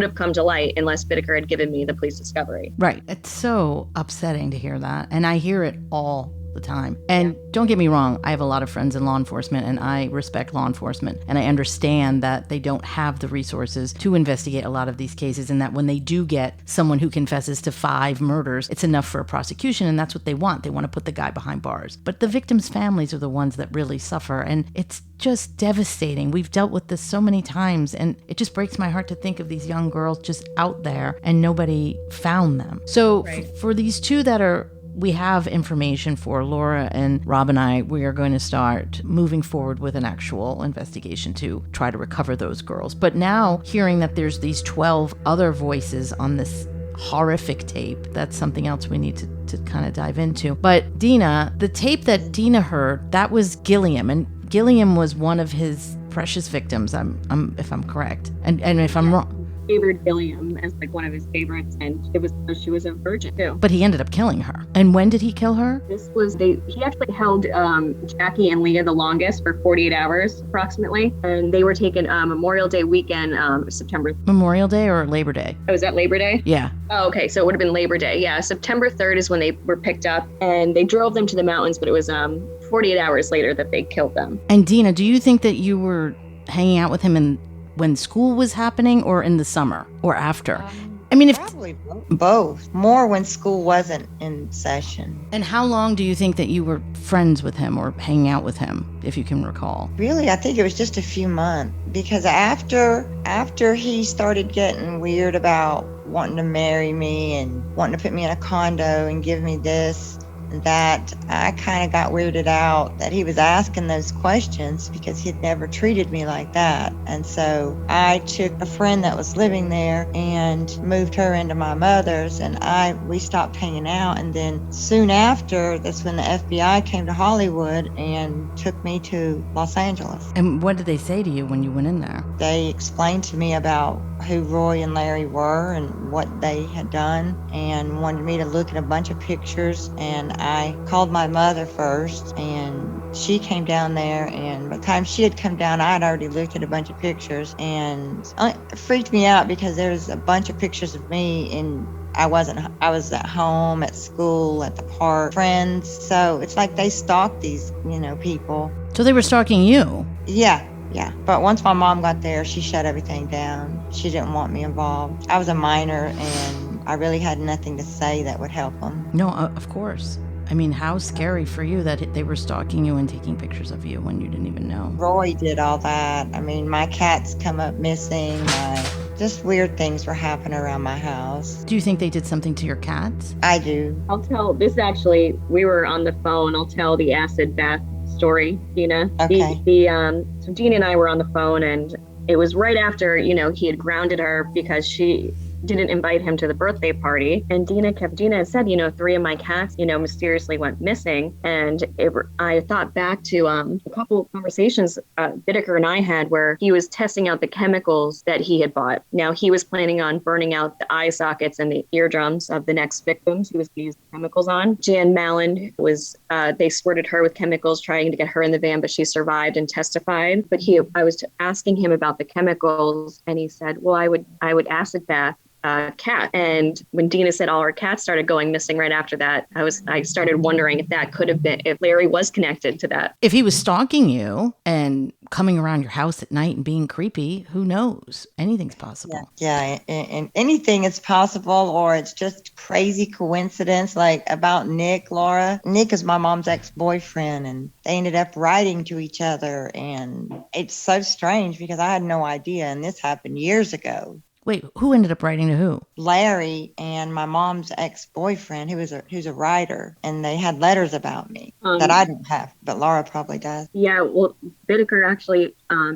have come to light unless Bittaker had given me the police discovery. Right. It's so upsetting to hear that. And I hear it all the time. And don't get me wrong, I have a lot of friends in law enforcement, and I respect law enforcement, and I understand that they don't have the resources to investigate a lot of these cases, and that when they do get someone who confesses to 5 murders, it's enough for a prosecution, and that's what they want. They want to put the guy behind bars. But the victims' families are the ones that really suffer, and it's just devastating. We've dealt with this so many times, and it just breaks my heart to think of these young girls just out there and nobody found them. So right. For these 2 that we have information for, Laura and Rob and I, we are going to start moving forward with an actual investigation to try to recover those girls. But now, hearing that there's these 12 other voices on this horrific tape, that's something else we need to kind of dive into. But Dena, the tape that Dena heard, that was Gilliam, and Gilliam was one of his precious victims, if I'm correct. And if I'm wrong, favored Gilliam as one of his favorites, and she was a virgin too. But he ended up killing her. And when did he kill her? He actually held Jackie and Leah the longest, for 48 hours approximately, and they were taken Memorial Day weekend, September. Memorial Day or Labor Day? Oh, is that Labor Day? Yeah. Oh, okay, so it would have been Labor Day. Yeah, September 3rd is when they were picked up, and they drove them to the mountains, but it was 48 hours later that they killed them. And Dena, do you think that you were hanging out with him when school was happening, or in the summer, or after? I mean, Probably both. More when school wasn't in session. And how long do you think that you were friends with him or hanging out with him, if you can recall? Really, I think it was just a few months, because after he started getting weird about wanting to marry me and wanting to put me in a condo and give me this and that, I kind of got weirded out that he was asking those questions, because he'd never treated me like that. And so I took a friend that was living there and moved her into my mother's, and we stopped hanging out. And then soon after, that's when the FBI came to Hollywood and took me to Los Angeles. And what did they say to you when you went in there? They explained to me about who Roy and Larry were and what they had done, and wanted me to look at a bunch of pictures. And I called my mother first, and she came down there, and by the time she had come down, I had already looked at a bunch of pictures, and it freaked me out because there's a bunch of pictures of me, and I was at home, at school, at the park, friends. So it's like they stalked these, people. So they were stalking you? Yeah. But once my mom got there, she shut everything down. She didn't want me involved. I was a minor, and I really had nothing to say that would help them. No, of course. I mean, how scary for you that they were stalking you and taking pictures of you when you didn't even know. Roy did all that. I mean, my cats come up missing. Just weird things were happening around my house. Do you think they did something to your cats? I do. I'll tell this actually, we were on the phone. I'll tell the acid bath story, Dina. Okay. So Dina and I were on the phone, and it was right after, he had grounded her because she didn't invite him to the birthday party. And Dina had said, 3 of my cats, mysteriously went missing. And I thought back to a couple of conversations BITTAKER and I had where he was testing out the chemicals that he had bought. Now, he was planning on burning out the eye sockets and the eardrums of the next victims he was going to use the chemicals on. Jan Malin they squirted her with chemicals, trying to get her in the van, but she survived and testified. But I was asking him about the chemicals, and he said, well, I would acid bath cat. And when Dina said all her cats started going missing right after that, I started wondering if that could have been, if Larry was connected to that. If he was stalking you and coming around your house at night and being creepy, who knows? Anything's possible. Yeah, and anything is possible, or it's just crazy coincidence, like about Nick, Laura. Nick is my mom's ex-boyfriend, and they ended up writing to each other, and it's so strange because I had no idea, and this happened years ago. Wait, who ended up writing to who? Larry and my mom's ex-boyfriend, who's a writer, and they had letters about me that I didn't have, but Laura probably does. Yeah, well, BITTAKER actually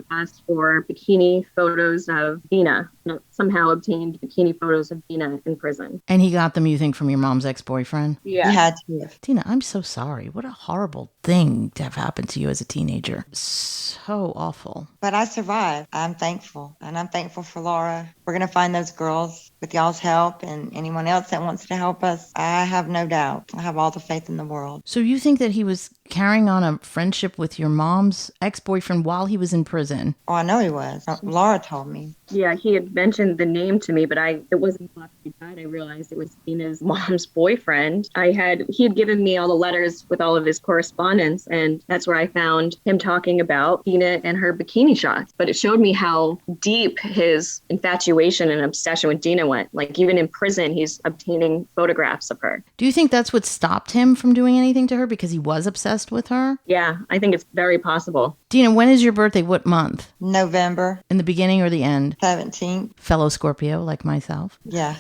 asked for bikini photos of Dina. Somehow obtained bikini photos of Dina in prison. And he got them, you think, from your mom's ex-boyfriend? Yeah. He had to. Dina, I'm so sorry. What a horrible thing to have happened to you as a teenager. So awful. But I survived. I'm thankful. And I'm thankful for Laura. We're going to find those girls with y'all's help, and anyone else that wants to help us. I have no doubt. I have all the faith in the world. So you think that he was carrying on a friendship with your mom's ex-boyfriend while he was in prison? Oh, I know he was. Laura told me. Yeah, he had mentioned the name to me, but it wasn't until after he died I realized it was Dina's mom's boyfriend. He had given me all the letters with all of his correspondence, and that's where I found him talking about Dina and her bikini shots. But it showed me how deep his infatuation and obsession with Dina went. Like, even in prison, he's obtaining photographs of her. Do you think that's what stopped him from doing anything to her, because he was obsessed with her? Yeah, I think it's very possible. Dina, when is your birthday? What month? November In the beginning or the end? 17th. Fellow Scorpio like myself. Yeah.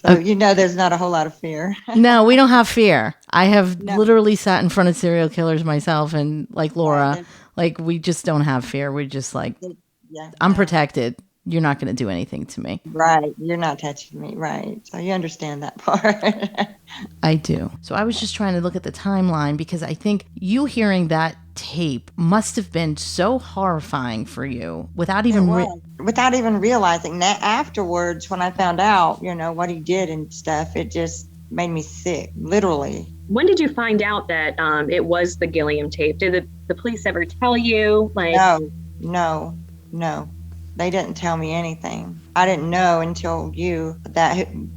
So there's not a whole lot of fear. No, we don't have fear. I have literally sat in front of serial killers myself, and like Laura, we just don't have fear. We're just like, I'm protected. You're not going to do anything to me. Right. You're not touching me. Right. So you understand that part. I do. So I was just trying to look at the timeline, because I think you hearing that tape must have been so horrifying for you without even realizing that. Afterwards, when I found out, what he did and stuff, it just made me sick, literally. When did you find out that it was the Gilliam tape? Did the police ever tell you? No. They didn't tell me anything. I didn't know until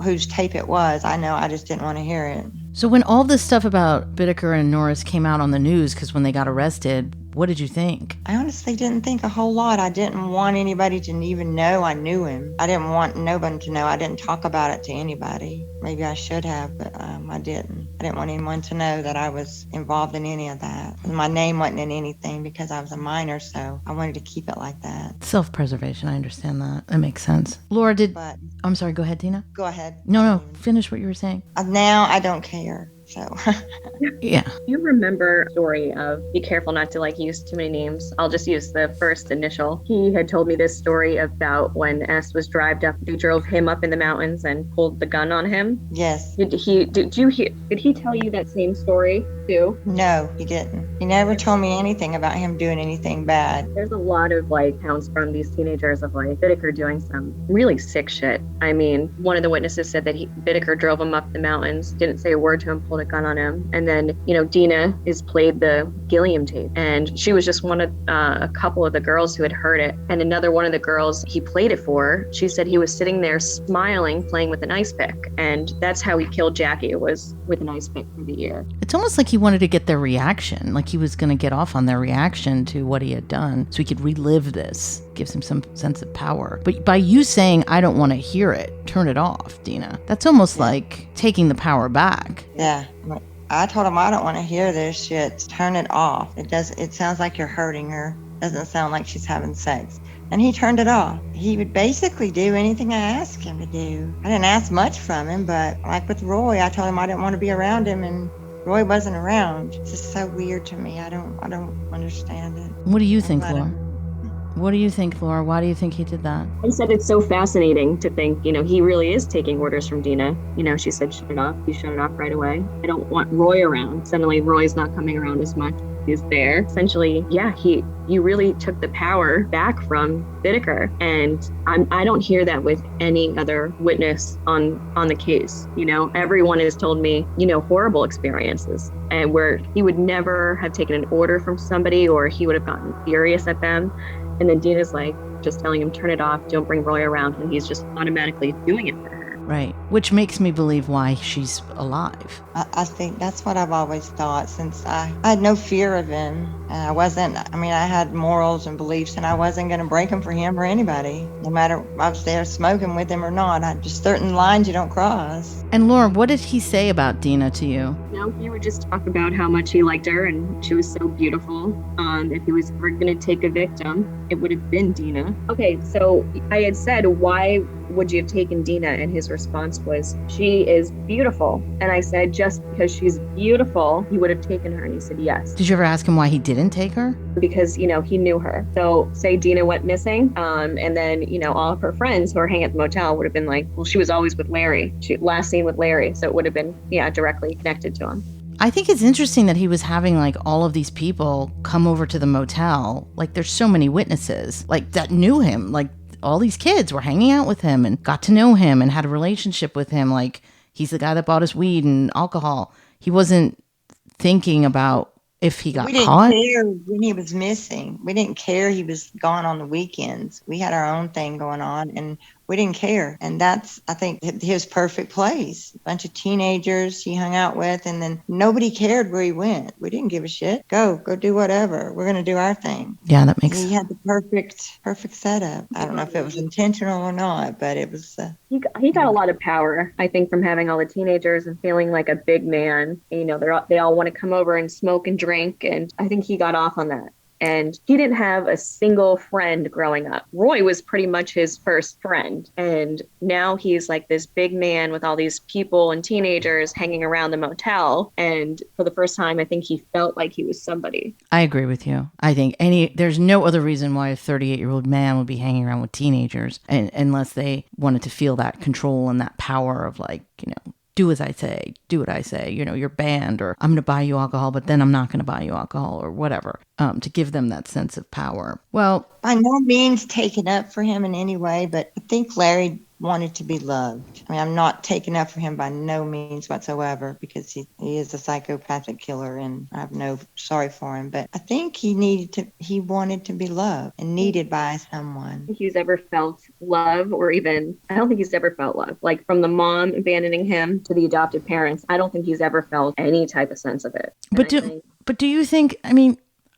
whose tape it was. I know, I just didn't want to hear it. So when all this stuff about BITTAKER and Norris came out on the news, because when they got arrested, What did you think? I honestly didn't think a whole lot. I didn't want anybody to even know I knew him. I didn't want nobody to know. I didn't talk about it to anybody. Maybe I should have, but I didn't. I didn't want anyone to know that I was involved in any of that. My name wasn't in anything because I was a minor, so I wanted to keep it like that. Self-preservation, I understand that. That makes sense. Laura, I'm sorry, go ahead, Dina. Go ahead. No, finish what you were saying. Now I don't care. So yeah. You remember the story of, be careful not to use too many names. I'll just use the first initial. He had told me this story about when S was drived up. They drove him up in the mountains and pulled the gun on him. Yes. Did he tell you that same story too? No, he didn't. He never told me anything about him doing anything bad. There's a lot of accounts from these teenagers of Bittaker doing some really sick shit. I mean, one of the witnesses said that Bittaker drove him up the mountains, didn't say a word to him, pulled a gun on him. And then, Dena is played the Gilliam tape, and she was just one of a couple of the girls who had heard it. And another one of the girls he played it for, she said he was sitting there smiling, playing with an ice pick. And that's how he killed Jackie, was with an ice pick through the ear. It's almost like he wanted to get their reaction, like he was going to get off on their reaction to what he had done so he could relive this. Gives him some sense of power. But by you saying, I don't want to hear it, turn it off, Dina, that's almost like taking the power back. Yeah. I told him, I don't want to hear this shit. Turn it off. It sounds like you're hurting her. Doesn't sound like she's having sex. And he turned it off. He would basically do anything I asked him to do. I didn't ask much from him, but like with Roy, I told him I didn't want to be around him, and Roy wasn't around. It's just so weird to me. I don't understand it. What do you think, Laura? What do you think, Laura? Why do you think he did that? I said it's so fascinating to think, he really is taking orders from Dena. She said, shut it off. He shut it off right away. I don't want Roy around. Suddenly, Roy's not coming around as much. He's there. Essentially, yeah, you really took the power back from Bittaker. And I don't hear that with any other witness on the case. Everyone has told me, horrible experiences, and where he would never have taken an order from somebody, or he would have gotten furious at them. And then Dena's just telling him, turn it off, don't bring Roy around, and he's just automatically doing it for her. Right. Which makes me believe why she's alive. I think that's what I've always thought, since I had no fear of him. I had morals and beliefs, and I wasn't going to break them for him or anybody, no matter if I was there smoking with him or not. Just certain lines you don't cross. And Laura, what did he say about Dena to you? He would just talk about how much he liked her and she was so beautiful. If he was ever going to take a victim, it would have been Dena. Okay, so I had said, why would you have taken Dena? And his response was, she is beautiful. And I said, just because she's beautiful, you would have taken her. And he said, yes. Did you ever ask him why he didn't take her? Because, he knew her. So say Dena went missing, and then, all of her friends who are hanging at the motel would have been like, well, she was always with Larry. Last seen with Larry. So it would have been, directly connected to him. I think it's interesting that he was having all of these people come over to the motel. There's so many witnesses that knew him. All these kids were hanging out with him and got to know him and had a relationship with him. He's the guy that bought us weed and alcohol. He wasn't thinking about if he got caught. We didn't care when he was missing. We didn't care he was gone on the weekends. We had our own thing going on, and we didn't care. And that's, I think, his perfect place. A bunch of teenagers he hung out with, and then nobody cared where he went. We didn't give a shit. Go do whatever. We're going to do our thing. Yeah, that makes sense. He had the perfect setup. I don't know if it was intentional or not, but it was. He got a lot of power, I think, from having all the teenagers and feeling like a big man. They all want to come over and smoke and drink, and I think he got off on that. And he didn't have a single friend growing up. Roy was pretty much his first friend. And now he's this big man with all these people and teenagers hanging around the motel. And for the first time, I think he felt like he was somebody. I agree with you. I think there's no other reason why a 38-year-old man would be hanging around with teenagers unless they wanted to feel that control and that power of do as I say, do what I say, you're banned, or I'm going to buy you alcohol, but then I'm not going to buy you alcohol, or whatever, to give them that sense of power. Well, by no means taken up for him in any way, but I think Larry wanted to be loved. I'm not taking up for him by no means whatsoever, because he is a psychopathic killer, and I have no sorry for him. But I think he wanted to be loved and needed by someone. I don't think he's ever felt love, I don't think he's ever felt love. From the mom abandoning him to the adopted parents, I don't think he's ever felt any type of sense of it. But do you think,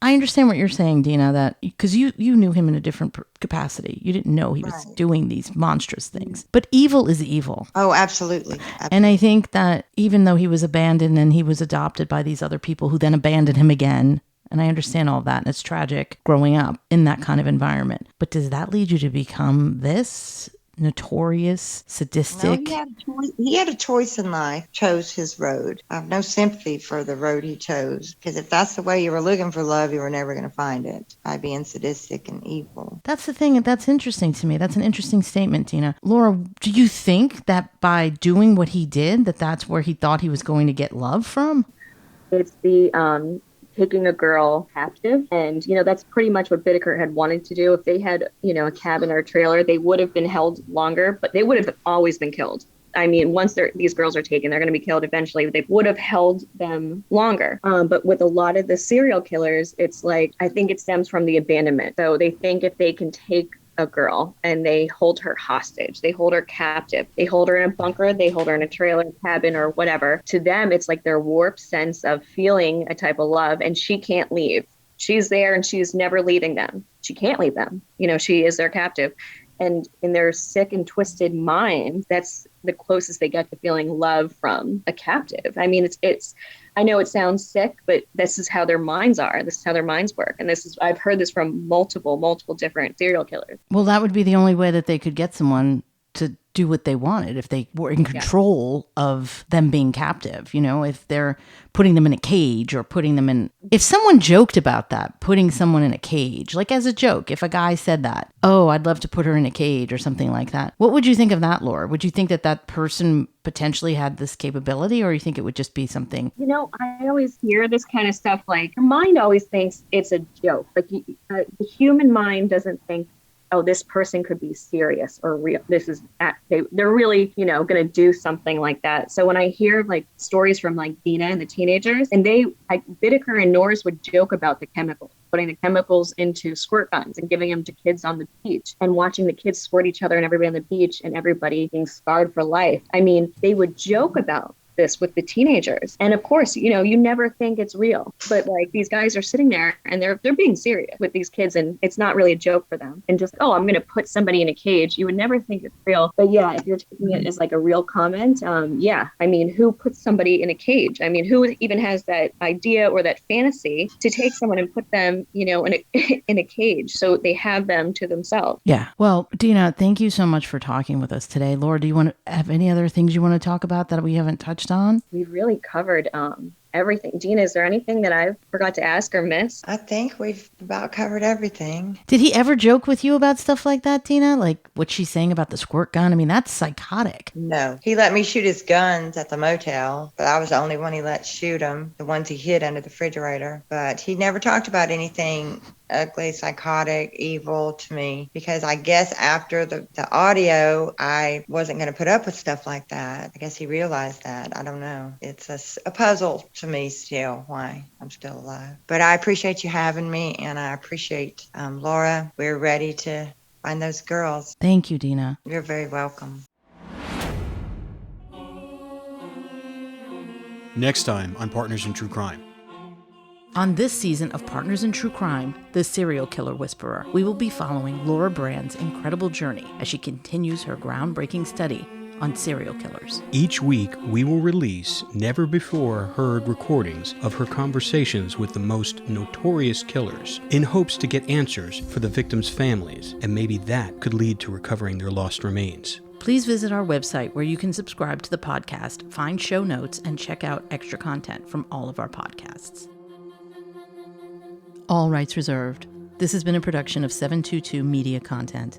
I understand what you're saying, Dena, that because you knew him in a different capacity. You didn't know he was doing these monstrous things. But evil is evil. Oh, absolutely. And I think that even though he was abandoned and he was adopted by these other people who then abandoned him again, and I understand all that, and it's tragic growing up in that kind of environment. But does that lead you to become this notorious, sadistic? No, he had a choice in life, chose his road. I have no sympathy for the road he chose, because if that's the way you were looking for love, you were never going to find it by being sadistic and evil. That's the thing. That's interesting to me. That's an interesting statement, Dena. Laura, do you think that by doing what he did, that's where he thought he was going to get love from? It's the taking a girl captive. And, that's pretty much what Bittaker had wanted to do. If they had, a cabin or a trailer, they would have been held longer, but they would have always been killed. I mean, once these girls are taken, they're going to be killed eventually. They would have held them longer. But with a lot of the serial killers, it's like, I think it stems from the abandonment. So they think if they can take a girl and they hold her hostage, they hold her captive, they hold her in a bunker, they hold her in a trailer, cabin, or whatever. To them, it's like their warped sense of feeling a type of love, and she can't leave. She's there and she's never leaving them. She can't leave them. She is their captive. And in their sick and twisted mind, that's the closest they get to feeling love from a captive. I mean, it's I know it sounds sick, but this is how their minds are. This is how their minds work. And I've heard this from multiple different serial killers. Well, that would be the only way that they could get someone to do what they wanted, if they were in control of them being captive, if they're putting them in a cage or putting them in. If someone joked about that, putting someone in a cage, like as a joke, if a guy said that, oh, I'd love to put her in a cage or something like that, what would you think of that, Laura? Would you think that person potentially had this capability, or you think it would just be something? I always hear this kind of stuff, like your mind always thinks it's a joke. Like the human mind doesn't think, oh, this person could be serious or real. They're really, going to do something like that. So when I hear like stories from like Dena and the teenagers, and Bittaker and Norris would joke about the chemicals, putting the chemicals into squirt guns and giving them to kids on the beach, and watching the kids squirt each other and everybody on the beach, and everybody being scarred for life. I mean, they would joke about this with the teenagers. And of course, you never think it's real, but like these guys are sitting there and they're being serious with these kids, and it's not really a joke for them. And just, oh, I'm going to put somebody in a cage. You would never think it's real. But yeah, if you're taking it as like a real comment, I mean, who puts somebody in a cage? I mean, who even has that idea or that fantasy to take someone and put them, in a cage so they have them to themselves? Yeah. Well, Dena, thank you so much for talking with us today. Laura, do you want to have any other things you want to talk about that we haven't touched on? We've really covered everything. Dena, is there anything that I forgot to ask or miss? I think we've about covered everything. Did he ever joke with you about stuff like that, Dena? Like what she's saying about the squirt gun? I mean, that's psychotic. No. He let me shoot his guns at the motel, but I was the only one he let shoot them, the ones he hid under the refrigerator. But he never talked about anything ugly, psychotic, evil to me, because I guess after the audio, I wasn't going to put up with stuff like that. I guess he realized that. I don't know. It's a puzzle to me still why I'm still alive. But I appreciate you having me, and I appreciate Laura. We're ready to find those girls. Thank you, Dena. You're very welcome. Next time on Partners in True Crime. On this season of Partners in True Crime, The Serial Killer Whisperer, we will be following Laura Brand's incredible journey as she continues her groundbreaking study on serial killers. Each week, we will release never-before-heard recordings of her conversations with the most notorious killers in hopes to get answers for the victims' families, and maybe that could lead to recovering their lost remains. Please visit our website where you can subscribe to the podcast, find show notes, and check out extra content from all of our podcasts. All rights reserved. This has been a production of 722 Media Content.